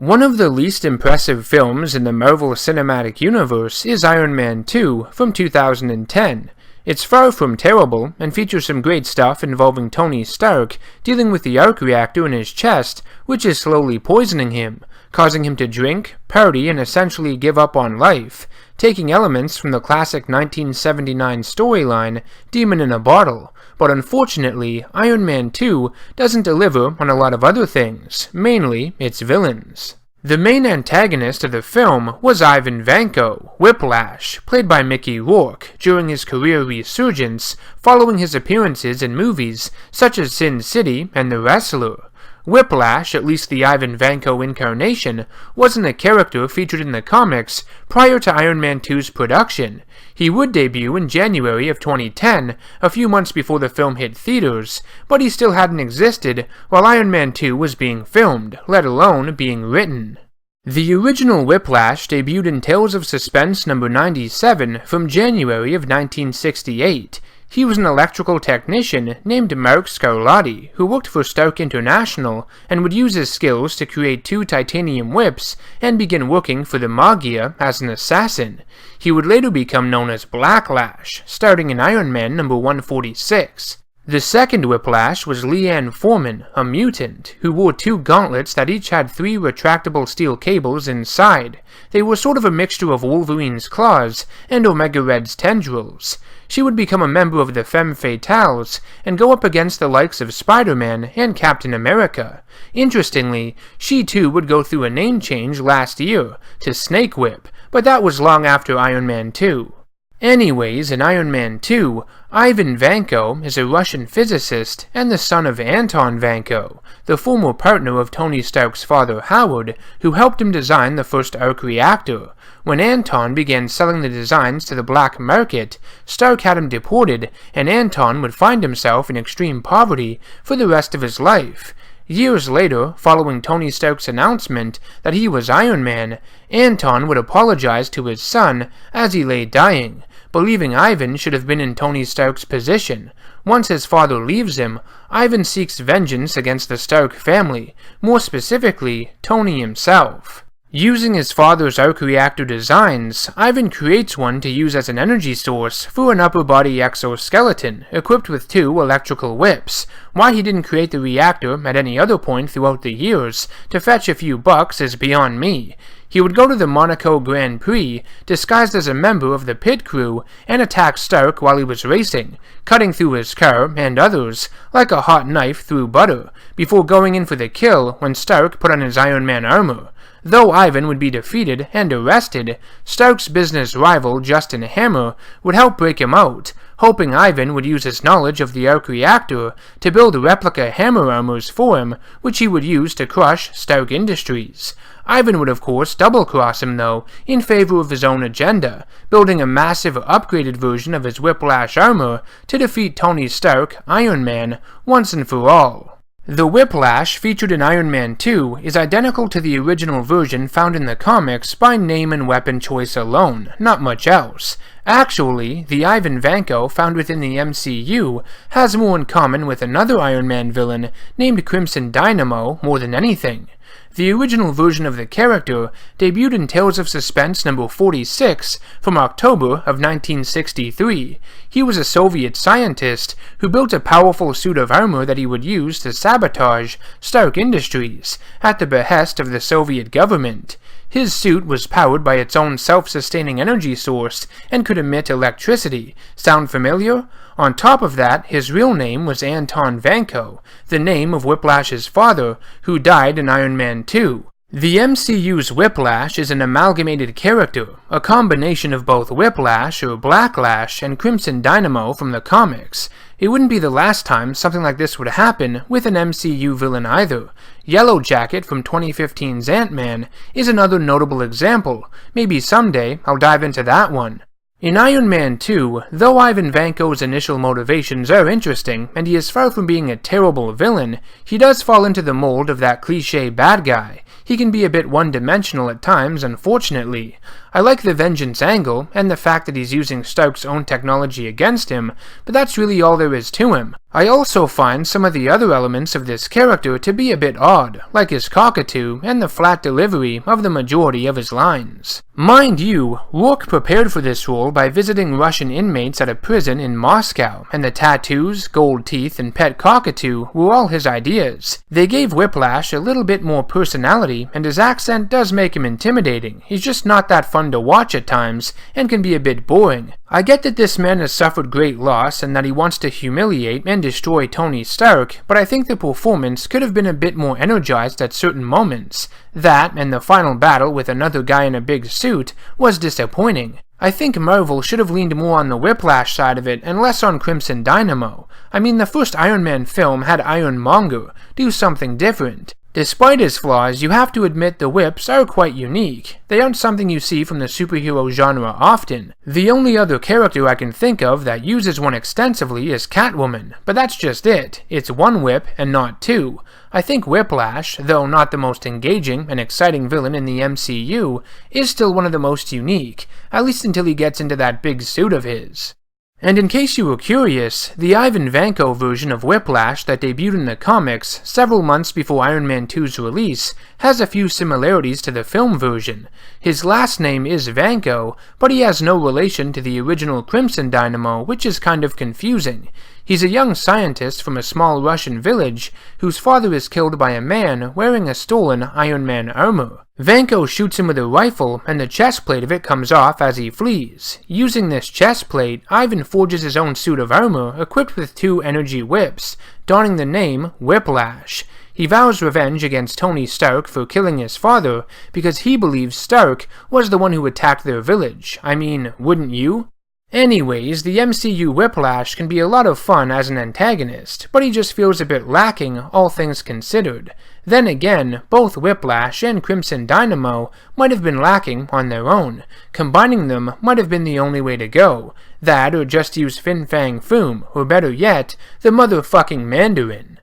One of the least impressive films in the Marvel Cinematic Universe is Iron Man 2 from 2010. It's far from terrible, and features some great stuff involving Tony Stark dealing with the arc reactor in his chest, which is slowly poisoning him, causing him to drink, party, and essentially give up on life, taking elements from the classic 1979 storyline, Demon in a Bottle. But unfortunately, Iron Man 2 doesn't deliver on a lot of other things, mainly its villains. The main antagonist of the film was Ivan Vanko, Whiplash, played by Mickey Rourke, during his career resurgence following his appearances in movies such as Sin City and The Wrestler. Whiplash, at least the Ivan Vanko incarnation, wasn't a character featured in the comics prior to Iron Man 2's production. He would debut in January of 2010, a few months before the film hit theaters, but he still hadn't existed while Iron Man 2 was being filmed, let alone being written. The original Whiplash debuted in Tales of Suspense number 97 from January of 1968. He was an electrical technician named Mark Scarlatti, who worked for Stark International and would use his skills to create 2 titanium whips and begin working for the Magia as an assassin. He would later become known as Blacklash, starting in Iron Man number 146. The second Whiplash was Leanne Forman, a mutant, who wore 2 gauntlets that each had 3 retractable steel cables inside. They were sort of a mixture of Wolverine's claws and Omega Red's tendrils. She would become a member of the Femme Fatales and go up against the likes of Spider-Man and Captain America. Interestingly, she too would go through a name change last year to Snake Whip, but that was long after Iron Man 2. Anyways, in Iron Man 2, Ivan Vanko is a Russian physicist and the son of Anton Vanko, the former partner of Tony Stark's father Howard, who helped him design the first arc reactor. When Anton began selling the designs to the black market, Stark had him deported, and Anton would find himself in extreme poverty for the rest of his life. Years later, following Tony Stark's announcement that he was Iron Man, Anton would apologize to his son as he lay dying, believing Ivan should have been in Tony Stark's position. Once his father leaves him, Ivan seeks vengeance against the Stark family, more specifically, Tony himself. Using his father's arc reactor designs, Ivan creates one to use as an energy source for an upper body exoskeleton, equipped with 2 electrical whips. Why he didn't create the reactor at any other point throughout the years to fetch a few bucks is beyond me. He would go to the Monaco Grand Prix, disguised as a member of the pit crew, and attack Stark while he was racing, cutting through his car and others like a hot knife through butter, before going in for the kill when Stark put on his Iron Man armor. Though Ivan would be defeated and arrested, Stark's business rival Justin Hammer would help break him out, hoping Ivan would use his knowledge of the arc reactor to build replica hammer armors for him, which he would use to crush Stark Industries. Ivan would of course double-cross him though, in favor of his own agenda, building a massive upgraded version of his Whiplash armor to defeat Tony Stark, Iron Man, once and for all. The Whiplash featured in Iron Man 2 is identical to the original version found in the comics by name and weapon choice alone, not much else. Actually, the Ivan Vanko found within the MCU has more in common with another Iron Man villain named Crimson Dynamo more than anything. The original version of the character debuted in Tales of Suspense number 46 from October of 1963. He was a Soviet scientist who built a powerful suit of armor that he would use to sabotage Stark Industries at the behest of the Soviet government. His suit was powered by its own self-sustaining energy source and could emit electricity. Sound familiar? On top of that, his real name was Anton Vanko, the name of Whiplash's father, who died in Iron Man 2. The MCU's Whiplash is an amalgamated character, a combination of both Whiplash or Blacklash and Crimson Dynamo from the comics. It wouldn't be the last time something like this would happen with an MCU villain either. Yellow Jacket from 2015's Ant-Man is another notable example. Maybe someday I'll dive into that one. In Iron Man 2, though Ivan Vanko's initial motivations are interesting, and he is far from being a terrible villain, he does fall into the mold of that cliché bad guy. He can be a bit one-dimensional at times, unfortunately. I like the vengeance angle, and the fact that he's using Stark's own technology against him, but that's really all there is to him. I also find some of the other elements of this character to be a bit odd, like his cockatoo and the flat delivery of the majority of his lines. Mind you, Rourke prepared for this role by visiting Russian inmates at a prison in Moscow, and the tattoos, gold teeth, and pet cockatoo were all his ideas. They gave Whiplash a little bit more personality, and his accent does make him intimidating. He's just not that fun to watch at times, and can be a bit boring. I get that this man has suffered great loss and that he wants to humiliate and destroy Tony Stark, but I think the performance could have been a bit more energized at certain moments. That, and the final battle with another guy in a big suit, was disappointing. I think Marvel should have leaned more on the Whiplash side of it and less on Crimson Dynamo. I mean, the first Iron Man film had Iron Monger. Do something different. Despite his flaws, you have to admit the whips are quite unique. They aren't something you see from the superhero genre often. The only other character I can think of that uses one extensively is Catwoman, but that's just it. It's one whip and not two. I think Whiplash, though not the most engaging and exciting villain in the MCU, is still one of the most unique, at least until he gets into that big suit of his. And in case you were curious, the Ivan Vanko version of Whiplash that debuted in the comics several months before Iron Man 2's release has a few similarities to the film version. His last name is Vanko, but he has no relation to the original Crimson Dynamo, which is kind of confusing. He's a young scientist from a small Russian village whose father is killed by a man wearing a stolen Iron Man armor. Vanko shoots him with a rifle, and the chest plate of it comes off as he flees. Using this chest plate, Ivan forges his own suit of armor equipped with 2 energy whips, donning the name Whiplash. He vows revenge against Tony Stark for killing his father because he believes Stark was the one who attacked their village. I mean, wouldn't you? Anyways, the MCU Whiplash can be a lot of fun as an antagonist, but he just feels a bit lacking, all things considered. Then again, both Whiplash and Crimson Dynamo might have been lacking on their own. Combining them might have been the only way to go. That, or just use Fin Fang Foom, or better yet, the motherfucking Mandarin.